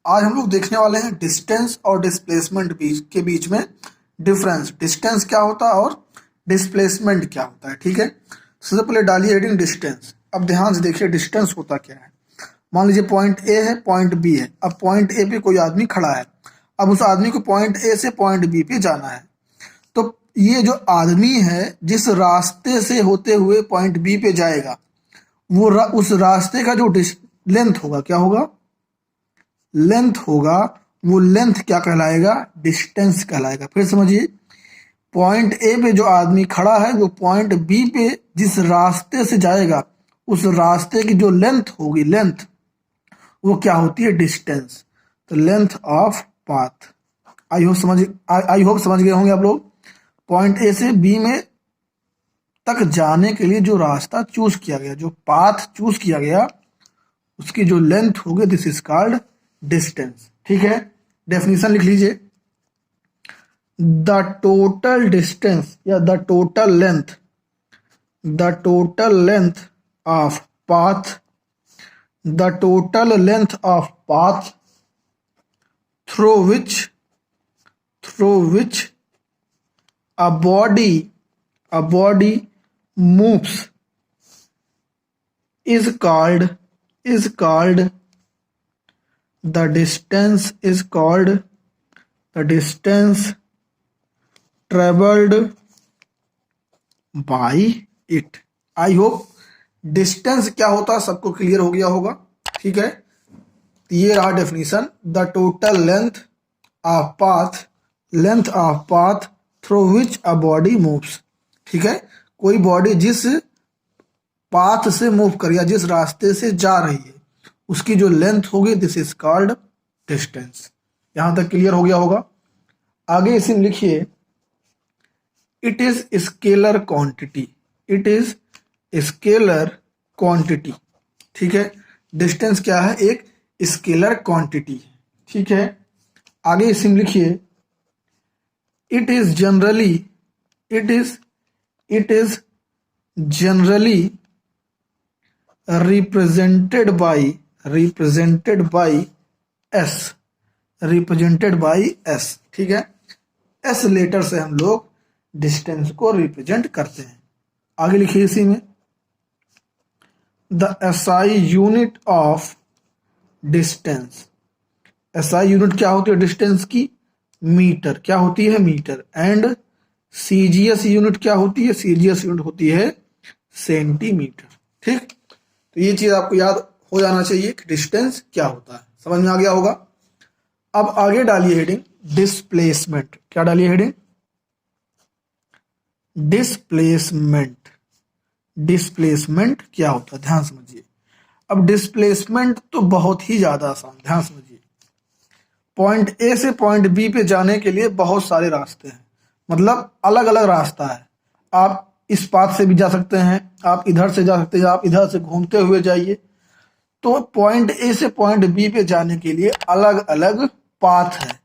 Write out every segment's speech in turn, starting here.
आज हम लोग देखने वाले हैं डिस्टेंस और डिस्प्लेसमेंट के बीच में डिफरेंस। डिस्टेंस क्या होता है और डिस्प्लेसमेंट क्या होता है। ठीक है, सबसे पहले डालिए हेडिंग डिस्टेंस। अब ध्यान से देखिए डिस्टेंस होता क्या है। मान लीजिए पॉइंट ए है, पॉइंट बी है। अब पॉइंट ए पे कोई आदमी खड़ा है, अब उस आदमी को पॉइंट ए से पॉइंट बी पे जाना है। तो ये जो आदमी है जिस रास्ते से होते हुए पॉइंट बी पे जाएगा वो उस रास्ते का जो लेंथ होगा, क्या होगा, लेंथ होगा, वो लेंथ क्या कहलाएगा, डिस्टेंस कहलाएगा। फिर समझिए, पॉइंट ए पे जो आदमी खड़ा है वो पॉइंट बी पे जिस रास्ते से जाएगा उस रास्ते की जो लेंथ होगी, लेंथ वो क्या होती है, डिस्टेंस। तो length of path. I hope समझ गए होंगे आप लोग। पॉइंट ए से बी में तक जाने के लिए जो रास्ता चूज किया गया, जो पाथ चूज किया गया, उसकी जो लेंथ होगी, दिस इज कॉल्ड डिस्टेंस। ठीक है, डेफिनेशन लिख लीजिए। द टोटल डिस्टेंस या the total length of path, the total length of path through which a body moves is called the distance traveled by it। I hope distance क्या होता है सबको clear हो गया होगा। ठीक है, ये रहा definition. The total length of path through which a body moves. ठीक है, कोई बॉडी जिस पाथ से मूव कर या जिस रास्ते से जा रही है उसकी जो लेंथ होगी, दिस इज कॉल्ड डिस्टेंस। यहां तक क्लियर हो गया होगा। आगे इसी में लिखिए, it is scalar quantity. It is scalar quantity. ठीक है, डिस्टेंस क्या है, एक स्केलर क्वांटिटी। ठीक है, आगे इसी में लिखिए, it is generally represented by s। ठीक है, s लेटर से हम लोग डिस्टेंस को रिप्रेजेंट करते हैं। आगे लिखिए इसी में, the SI unit of distance. SI unit क्या होती है डिस्टेंस की, मीटर। क्या होती है, मीटर। एंड सीजीएस यूनिट क्या होती है, सीजीएस यूनिट होती है सेंटीमीटर। ठीक, तो ये चीज आपको याद हो जाना चाहिए कि डिस्टेंस क्या होता है। समझ में आ गया होगा। अब आगे डालिए हेडिंग डिस्प्लेसमेंट। क्या डालिए हेडिंग, डिस्प्लेसमेंट। डिस्प्लेसमेंट क्या होता है, ध्यान समझिए। अब डिस्प्लेसमेंट तो बहुत ही ज्यादा आसान, ध्यान समझिए। पॉइंट ए से पॉइंट बी पे जाने के लिए बहुत सारे रास्ते हैं, मतलब अलग अलग रास्ता है। आप इस पाथ से भी जा सकते हैं, आप इधर से जा सकते हैं, आप इधर से घूमते हुए जाइए। तो पॉइंट ए से पॉइंट बी पे जाने के लिए अलग अलग पाथ है,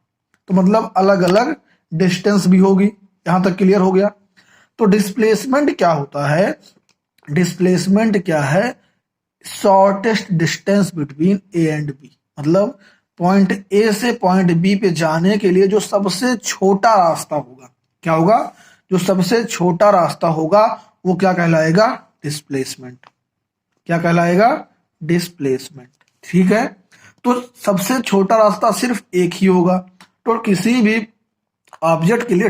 तो मतलब अलग अलग डिस्टेंस भी होगी। यहां तक क्लियर हो गया। तो डिस्प्लेसमेंट क्या होता है, डिस्प्लेसमेंट क्या है, shortest distance between A and B. मतलब पॉइंट ए से पॉइंट बी पे जाने के लिए जो सबसे छोटा रास्ता होगा, क्या होगा, जो सबसे छोटा रास्ता होगा वो क्या कहलाएगा, डिस्प्लेसमेंट। क्या कहलाएगा, डिस्प्लेसमेंट। ठीक है, तो सबसे छोटा रास्ता सिर्फ एक ही होगा। तो किसी भी ऑब्जेक्ट के लिए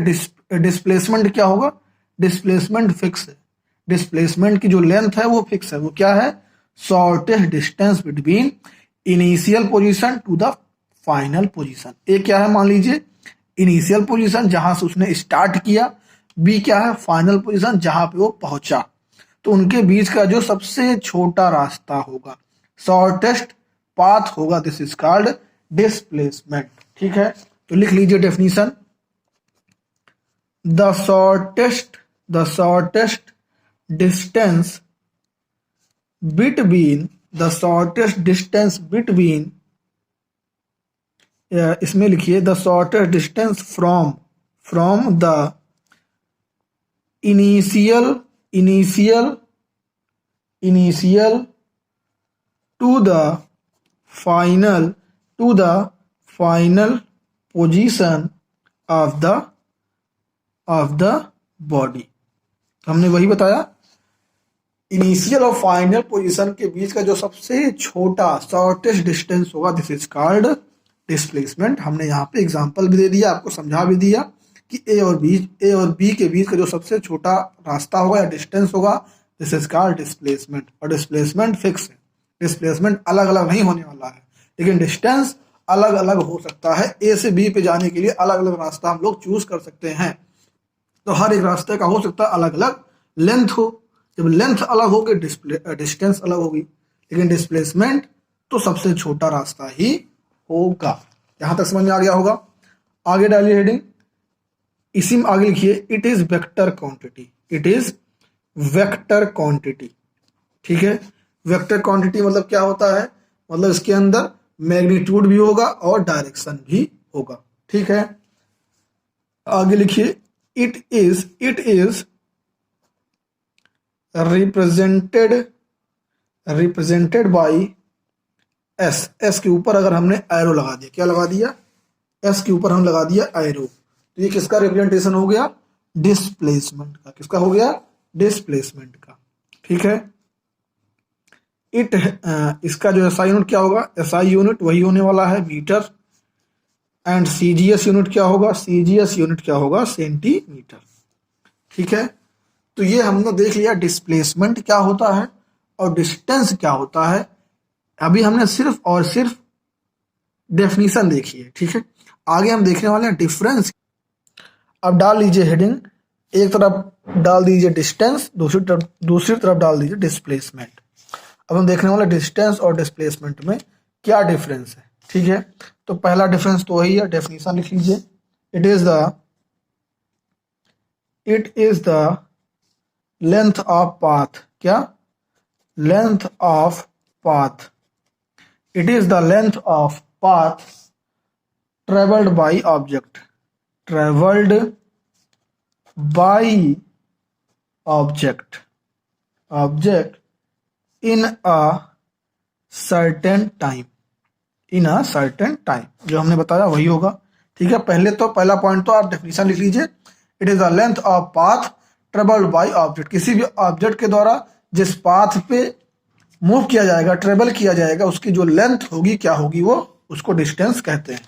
डिस्प्लेसमेंट क्या होगा, डिस्प्लेसमेंट फिक्स है। डिस्प्लेसमेंट की जो लेंथ है वो फिक्स है। वो क्या है, shortest distance between initial position to the final position. ए क्या है, मान लीजिए इनिशियल पोजीशन जहां से उसने स्टार्ट किया, बी क्या है, फाइनल पोजीशन जहां पे वो पहुंचा। तो उनके बीच का जो सबसे छोटा रास्ता होगा, शॉर्टेस्ट पाथ होगा, दिस इज कॉल्ड डिस्प्लेसमेंट। ठीक है, तो लिख लीजिए definition, the shortest distance between the shortest distance between, इसमें लिखिए the shortest distance from the initial to the final final position of the body. हमने वही बताया, इनिशियल और फाइनल पोजीशन के बीच का जो सबसे छोटा शॉर्टेस्ट डिस्टेंस होगा, दिस इज कॉल्ड डिस्प्लेसमेंट। हमने यहाँ पे एग्जांपल भी दे दिया, आपको समझा भी दिया कि ए और बी के बीच का जो सबसे छोटा रास्ता होगा या डिस्टेंस होगा, दिस इज कॉल्ड डिस्प्लेसमेंट। और डिस्प्लेसमेंट फिक्स है, डिस्प्लेसमेंट अलग अलग नहीं होने वाला है, लेकिन डिस्टेंस अलग अलग हो सकता है। ए से बी पे जाने के लिए अलग अलग रास्ता हम लोग चूज कर सकते हैं। तो हर एक रास्ते का हो सकता है अलग अलग लेंथ हो। जब लेंथ अलग होगी डिस्टेंस अलग होगी, लेकिन डिस्प्लेसमेंट तो सबसे छोटा रास्ता ही होगा। यहां तक समझ में आ गया होगा। आगे डालिए हेडिंग, इसी में आगे लिखिए it is vector quantity. It is vector quantity, ठीक है। वेक्टर क्वांटिटी मतलब क्या होता है, मतलब इसके अंदर मैग्नीट्यूड भी होगा और डायरेक्शन भी होगा, ठीक है। आगे लिखिए it is represented by S. S के ऊपर अगर हमने एरो लगा दिया, क्या लगा दिया, एस के ऊपर हम लगा दिया एरो, तो ये किसका रिप्रेजेंटेशन हो गया, डिस्प्लेसमेंट का। किसका हो गया, डिस्प्लेसमेंट का, ठीक है। इट इसका जो एसआई यूनिट क्या होगा, एसआई यूनिट वही होने वाला है मीटर, एंड सीजीएस यूनिट क्या होगा, सीजीएस यूनिट क्या होगा, सेंटीमीटर, ठीक है। तो ये हमने देख लिया डिस्प्लेसमेंट क्या होता है और डिस्टेंस क्या होता है। अभी हमने सिर्फ और सिर्फ डेफिनेशन देखी है, ठीक है। आगे हम देखने वाले हैं डिफरेंस। अब डाल लीजिए हेडिंग, एक तरफ डाल दीजिए डिस्टेंस, दूसरी तरफ डाल दीजिए डिस्प्लेसमेंट। अब हम देखने वाले डिस्टेंस और डिस्प्लेसमेंट में क्या डिफरेंस है, ठीक है। तो पहला डिफरेंस तो वही है, डेफिनेशन लिख लीजिए, it is the length of path. क्या, length of path. It is the length of path travelled by object, travelled by object in a certain time, in a certain time. जो हमने बताया वही होगा, ठीक है। पहला पॉइंट तो आप डेफिनेशन लिख लीजिए, it is the length of path travelled by object. किसी भी ऑब्जेक्ट के द्वारा जिस पाथ पे मूव किया जाएगा, ट्रेवल किया जाएगा, उसकी जो लेंथ होगी क्या होगी, वो उसको डिस्टेंस कहते हैं।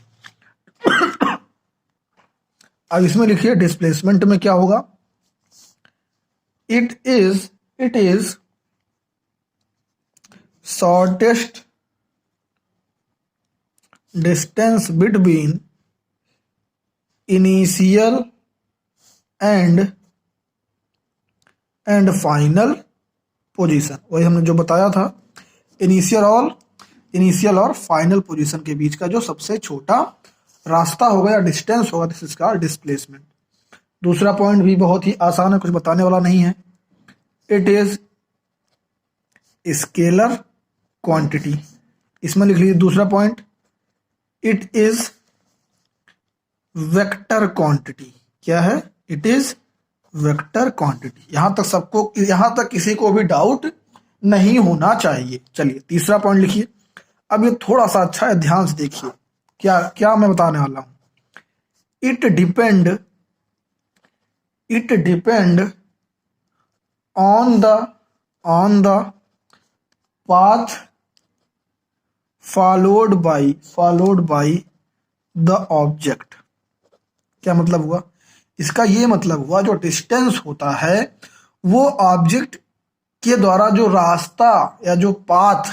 अब इसमें लिखिए डिस्प्लेसमेंट में क्या होगा, it is shortest distance between initial and final position. वही हमने जो बताया था, इनिशियल और फाइनल पोजीशन के बीच का जो सबसे छोटा रास्ता होगा या डिस्टेंस होगा, दिस इज कॉल्ड डिस्प्लेसमेंट। दूसरा पॉइंट भी बहुत ही आसान है, कुछ बताने वाला नहीं है, इट इज स्केलर क्वांटिटी। इसमें लिख लीजिए दूसरा point, it is vector quantity. क्या है, इट इज वेक्टर क्वांटिटी। यहां तक किसी को भी डाउट नहीं होना चाहिए। चलिए तीसरा पॉइंट लिखिए। अब ये थोड़ा सा अच्छा है, ध्यान से देखिए क्या क्या मैं बताने वाला हूं। It depend on the path followed by the object. क्या मतलब हुआ, इसका ये मतलब हुआ जो डिस्टेंस होता है वो ऑब्जेक्ट के द्वारा जो रास्ता या जो पाथ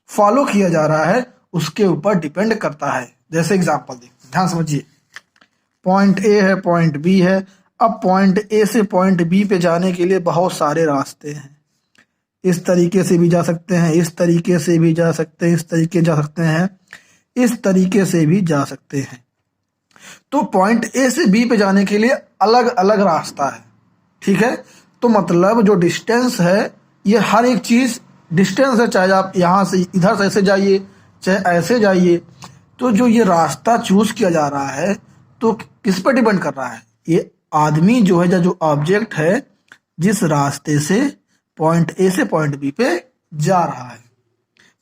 फॉलो किया जा रहा है उसके ऊपर डिपेंड करता है। जैसे एग्जांपल देखिए, ध्यान समझिए, पॉइंट ए है, पॉइंट बी है। अब पॉइंट ए से पॉइंट बी पे जाने के लिए बहुत सारे रास्ते हैं। इस तरीके से भी जा सकते हैं, इस तरीके से भी जा सकते हैं, इस तरीके जा सकते हैं, इस तरीके से भी जा सकते हैं। तो पॉइंट ए से बी पे जाने के लिए अलग अलग रास्ता है, ठीक है। तो मतलब जो डिस्टेंस है, ये हर एक चीज डिस्टेंस है, चाहे आप यहां से इधर से ऐसे जाइए, चाहे ऐसे जाइए। तो जो ये रास्ता चूज किया जा रहा है तो किस पर डिपेंड कर रहा है, ये आदमी जो है, जो ऑब्जेक्ट है, जिस रास्ते से पॉइंट ए से पॉइंट बी पे जा रहा है।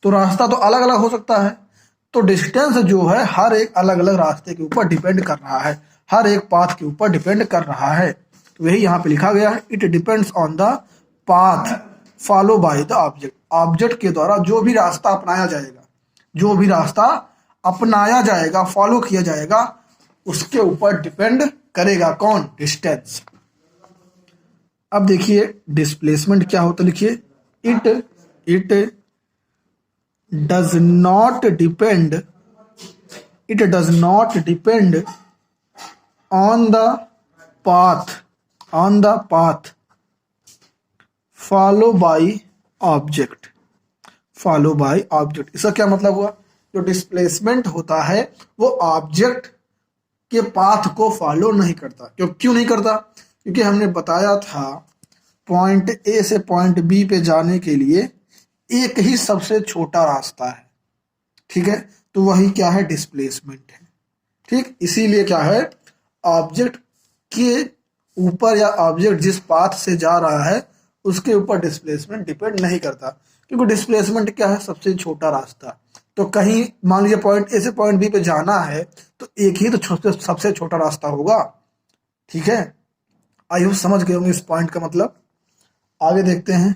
तो रास्ता तो अलग अलग हो सकता है। तो डिस्टेंस जो है हर एक अलग अलग रास्ते के ऊपर डिपेंड कर रहा है, हर एक पाथ के ऊपर डिपेंड कर रहा है। तो यही यहाँ पे लिखा गया है, it depends on the path follow by the object. Object के द्वारा जो भी रास्ता अपनाया जाएगा, जो भी रास्ता अपनाया जाएगा, फॉलो किया जाएगा, उसके ऊपर डिपेंड करेगा कौन? डिस्टेंस। अब देखिए डिस्प्लेसमेंट क्या होता है, लिखिए it does not depend on the path follow by object. इसका क्या मतलब हुआ? जो डिस्प्लेसमेंट होता है वो ऑब्जेक्ट के पाथ को फॉलो नहीं करता। क्यों नहीं करता? क्योंकि हमने बताया था पॉइंट ए से पॉइंट बी पे जाने के लिए एक ही सबसे छोटा रास्ता है, ठीक है? तो वही क्या है? डिस्प्लेसमेंट है, ठीक। इसीलिए क्या है, ऑब्जेक्ट के ऊपर या ऑब्जेक्ट जिस पाथ से जा रहा है उसके ऊपर डिस्प्लेसमेंट डिपेंड नहीं करता, क्योंकि डिस्प्लेसमेंट क्या है? सबसे छोटा रास्ता। तो कहीं मान लीजिए पॉइंट ए से पॉइंट बी पे जाना है तो एक ही तो सबसे छोटा रास्ता होगा, ठीक है? आई होप समझ गए होंगे इस पॉइंट का मतलब। आगे देखते हैं,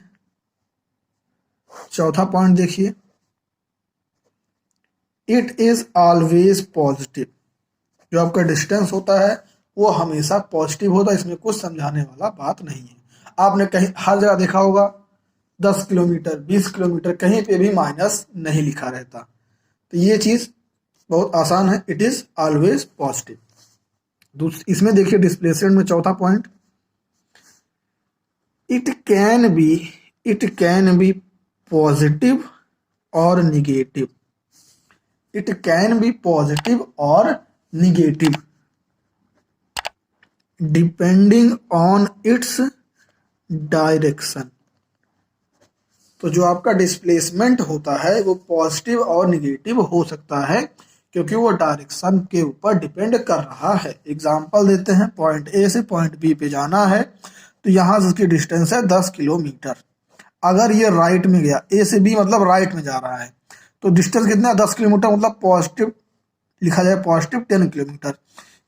चौथा पॉइंट देखिए, इट इज ऑलवेज पॉजिटिव। जो आपका डिस्टेंस होता है वो हमेशा पॉजिटिव होता है, इसमें कुछ समझाने वाला बात नहीं है। आपने कहीं हर जगह देखा होगा 10 किलोमीटर 20 किलोमीटर कहीं पे भी माइनस नहीं लिखा रहता। तो ये चीज बहुत आसान है, इट इज ऑलवेज पॉजिटिव। इसमें देखिए डिस्प्लेसमेंट में चौथा point, it can be positive और negative. It can be positive और negative depending on its direction. तो जो आपका डिस्प्लेसमेंट होता है वो पॉजिटिव और निगेटिव हो सकता है, क्योंकि वो डायरेक्शन के ऊपर डिपेंड कर रहा है। एग्जाम्पल देते हैं, पॉइंट ए से पॉइंट बी पे जाना है तो यहाँ से उसकी डिस्टेंस है 10 किलोमीटर। अगर ये राइट में गया, ए से बी मतलब राइट में जा रहा है, तो डिस्टेंस कितना है? 10 किलोमीटर, मतलब पॉजिटिव लिखा जाए, पॉजिटिव 10 किलोमीटर,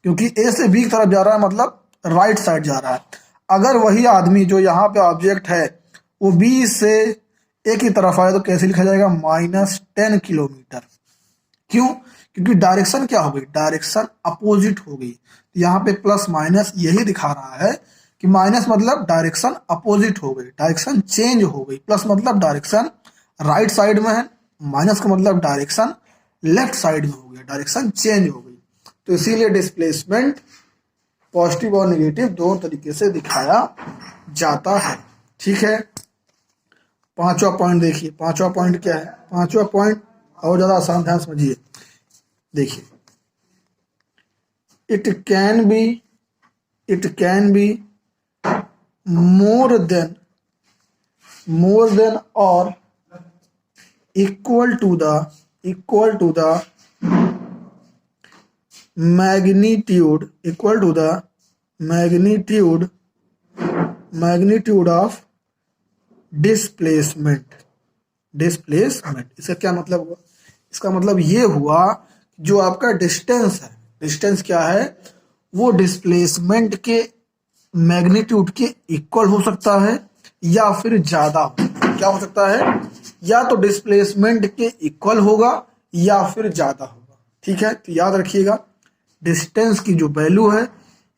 क्योंकि ए से बी की तरफ जा रहा है मतलब राइट साइड जा रहा है। अगर वही आदमी जो यहाँ पे ऑब्जेक्ट है वो बी से ए की तरफ आए तो कैसे लिखा जाएगा? -10 किलोमीटर। क्यों? क्योंकि डायरेक्शन क्या हो गई? डायरेक्शन अपोजिट हो गई। यहाँ पे प्लस माइनस यही दिखा रहा है कि माइनस मतलब डायरेक्शन अपोजिट हो गई, डायरेक्शन चेंज हो गई। प्लस मतलब डायरेक्शन राइट साइड में है, माइनस का मतलब डायरेक्शन लेफ्ट साइड में हो गया, डायरेक्शन चेंज हो गई। तो इसीलिए डिस्प्लेसमेंट पॉजिटिव और नेगेटिव दोनों तरीके से दिखाया जाता है, ठीक है? पांचवा पॉइंट देखिए, पांचवा पॉइंट क्या है? पांचवा पॉइंट और ज्यादा आसान, ध्यान समझिए। देखिए, it can be more than और equal to the magnitude of displacement. इसका क्या मतलब हुआ? इसका मतलब ये हुआ जो आपका डिस्टेंस है, डिस्टेंस क्या है? वो डिस्प्लेसमेंट के मैग्नीट्यूड के इक्वल हो सकता है या फिर ज्यादा। क्या हो सकता है? या तो डिस्प्लेसमेंट के इक्वल होगा या फिर ज्यादा होगा, ठीक है? तो याद रखिएगा, डिस्टेंस की जो वैल्यू है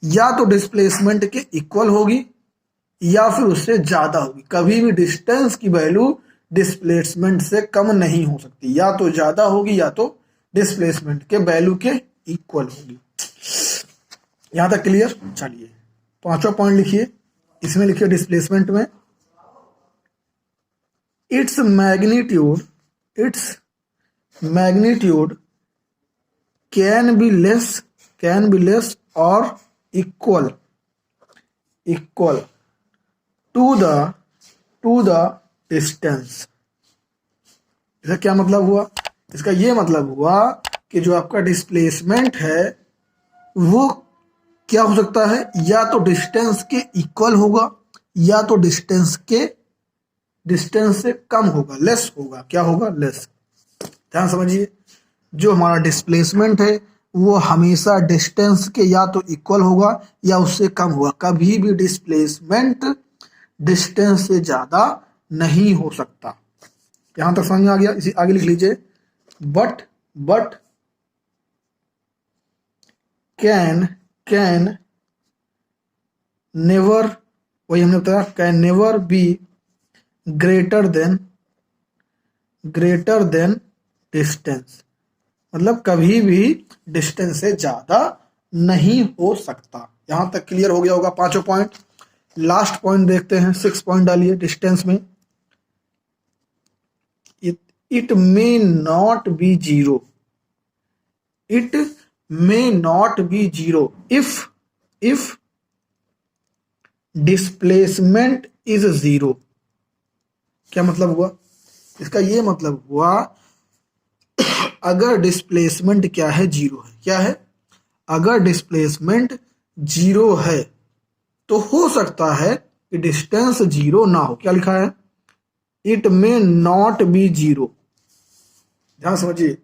या तो डिस्प्लेसमेंट के इक्वल होगी या फिर उससे ज्यादा होगी। कभी भी डिस्टेंस की वैल्यू डिस्प्लेसमेंट से कम नहीं हो सकती, या तो ज्यादा होगी या तो डिस्प्लेसमेंट के वैल्यू के इक्वल होगी। यहां तक क्लियर? चलिए पांचवा पॉइंट लिखिए, इसमें लिखिए डिस्प्लेसमेंट में, its magnitude can be less और इक्वल टू द डिस्टेंस। इसका क्या मतलब हुआ? इसका ये मतलब हुआ कि जो आपका डिस्प्लेसमेंट है वो क्या हो सकता है? या तो डिस्टेंस के इक्वल होगा या तो डिस्टेंस से कम होगा, लेस होगा। क्या होगा? लेस। ध्यान समझिए, जो हमारा डिस्प्लेसमेंट है वो हमेशा डिस्टेंस के या तो इक्वल होगा या उससे कम होगा। कभी भी डिस्प्लेसमेंट डिस्टेंस से ज़्यादा नहीं हो सकता। यहाँ तक समझ में आ गया? इसी आगे लिख लीजिए, बट कैन नेवर, वही हमने बताया, can never be greater than distance, मतलब कभी भी डिस्टेंस से ज्यादा नहीं हो सकता। यहां तक क्लियर हो गया होगा पांचों पॉइंट। लास्ट पॉइंट देखते हैं, 6 पॉइंट डालिए डिस्टेंस में। It may not be zero, it may not be zero if displacement is zero. क्या मतलब हुआ? इसका ये मतलब हुआ अगर डिस्प्लेसमेंट क्या है? जीरो है। क्या है? अगर डिस्प्लेसमेंट जीरो है तो हो सकता है कि डिस्टेंस जीरो ना हो। क्या लिखा है? It may not be zero. ध्यान समझिए,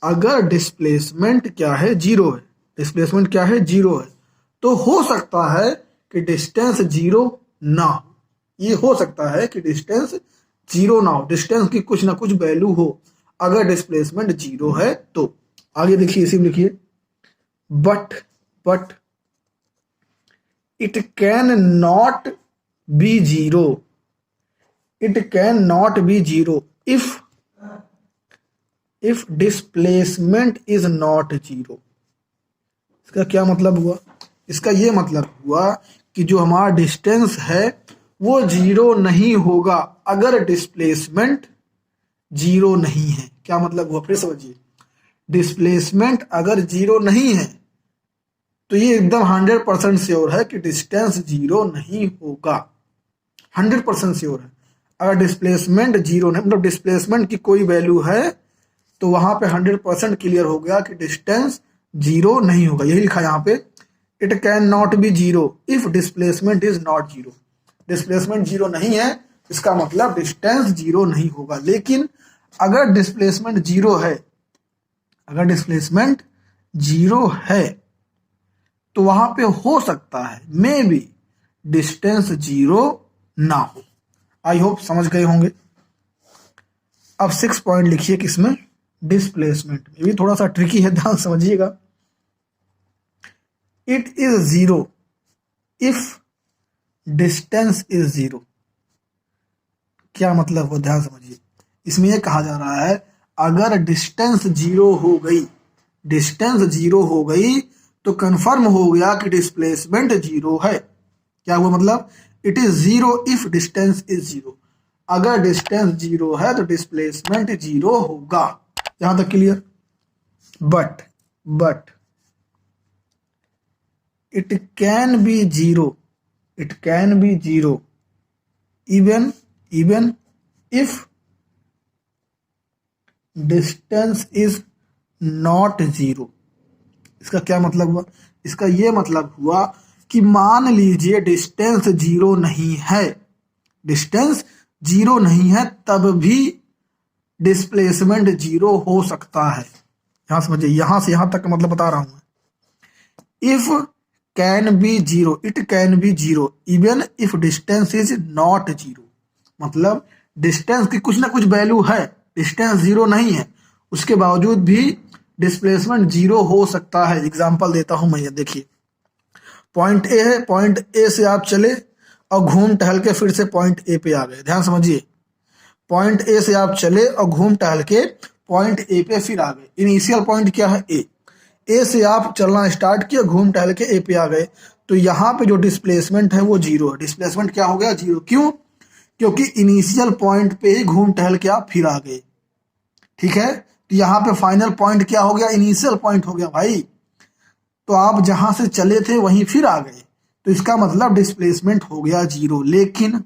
अगर डिस्प्लेसमेंट क्या है? जीरो है। डिस्प्लेसमेंट क्या है? जीरो है। तो हो सकता है कि डिस्टेंस जीरो ना हो। ये हो सकता है कि डिस्टेंस जीरो ना हो, डिस्टेंस की कुछ ना कुछ वैल्यू हो अगर डिस्प्लेसमेंट जीरो है तो। आगे देखिए, इसी में लिखिए, but it can not be zero, it can not be zero if displacement is not zero. इसका क्या मतलब हुआ? इसका ये मतलब हुआ कि जो हमारा डिस्टेंस है वो जीरो नहीं होगा अगर डिस्प्लेसमेंट जीरो नहीं है। क्या मतलब हुआ? फिर समझिए, डिस्प्लेसमेंट अगर जीरो नहीं है तो ये एकदम 100% श्योर है कि डिस्टेंस जीरो नहीं होगा। 100% श्योर है। अगर डिस्प्लेसमेंट जीरो नहीं, मतलब डिस्प्लेसमेंट की कोई वैल्यू है तो वहां पे 100% क्लियर हो गया कि डिस्टेंस जीरो नहीं होगा। यही लिखा यहाँ पे, it can not be zero if displacement is not zero. Displacement zero नहीं है, इसका मतलब डिस्टेंस जीरो नहीं होगा। लेकिन अगर डिस्प्लेसमेंट जीरो है, अगर डिस्प्लेसमेंट जीरो है तो वहां पे हो सकता है मे बी डिस्टेंस जीरो ना हो। आई होप समझ गए होंगे। अब 6 पॉइंट लिखिए किसमें? डिस्प्लेसमेंट। ये भी थोड़ा सा ट्रिकी है, ध्यान समझिएगा। It is zero if distance is zero. क्या मतलब वो? ध्यान समझिए। इसमें यह कहा जा रहा है अगर डिस्टेंस जीरो हो गई, डिस्टेंस जीरो हो गई तो कंफर्म हो गया कि डिस्प्लेसमेंट जीरो है। क्या हुआ? मतलब it is zero if distance is zero. अगर डिस्टेंस जीरो है तो डिस्प्लेसमेंट जीरो होगा। यहां तक clear? But it can B zero, it can B zero even if distance is not zero. इसका क्या मतलब हुआ? इसका ये मतलब हुआ कि मान लीजिए डिस्टेंस जीरो नहीं है, डिस्टेंस जीरो नहीं है तब भी डिस्प्लेसमेंट जीरो हो सकता है। यहां समझिए, यहां से यहां तक का मतलब बता रहा हूं। If can be zero, it can B zero even if distance is not zero. मतलब डिस्टेंस की कुछ ना कुछ वैल्यू है, डिस्टेंस जीरो नहीं है, उसके बावजूद भी डिस्प्लेसमेंट जीरो हो सकता है। एग्जांपल देता हूं मैं, ये देखिए, पॉइंट ए है, पॉइंट ए से आप चले और घूम टहल के फिर से पॉइंट ए पे आ गए। ध्यान समझिए, पॉइंट ए से आप चले और घूम टहल के पॉइंट ए पे फिर आ गए। इनिशियल पॉइंट क्या है? ए। ए से आप चलना स्टार्ट किया, घूम टहल के ए पे आ गए, तो यहाँ पे जो डिस्प्लेसमेंट है वो जीरो है। डिस्प्लेसमेंट क्या हो गया? जीरो। क्यों? क्योंकि इनिशियल पॉइंट पे ही घूम टहल के आप फिर आ गए। ठीक है, तो यहाँ पे फाइनल पॉइंट क्या हो गया? इनिशियल पॉइंट हो गया भाई। तो आप जहां से चले थे वहीं फिर आ गए, तो इसका मतलब डिस्प्लेसमेंट हो गया जीरो। लेकिन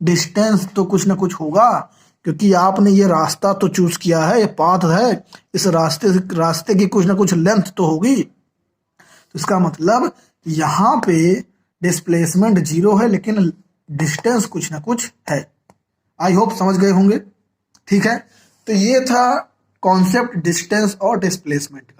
डिस्टेंस तो कुछ ना कुछ होगा, क्योंकि आपने ये रास्ता तो चूज किया है, ये पाथ है, इस रास्ते की कुछ ना कुछ लेंथ तो होगी। तो इसका मतलब यहाँ पे डिस्प्लेसमेंट जीरो है लेकिन डिस्टेंस कुछ ना कुछ है। आई होप समझ गए होंगे। ठीक है, तो ये था कॉन्सेप्ट डिस्टेंस और डिस्प्लेसमेंट का।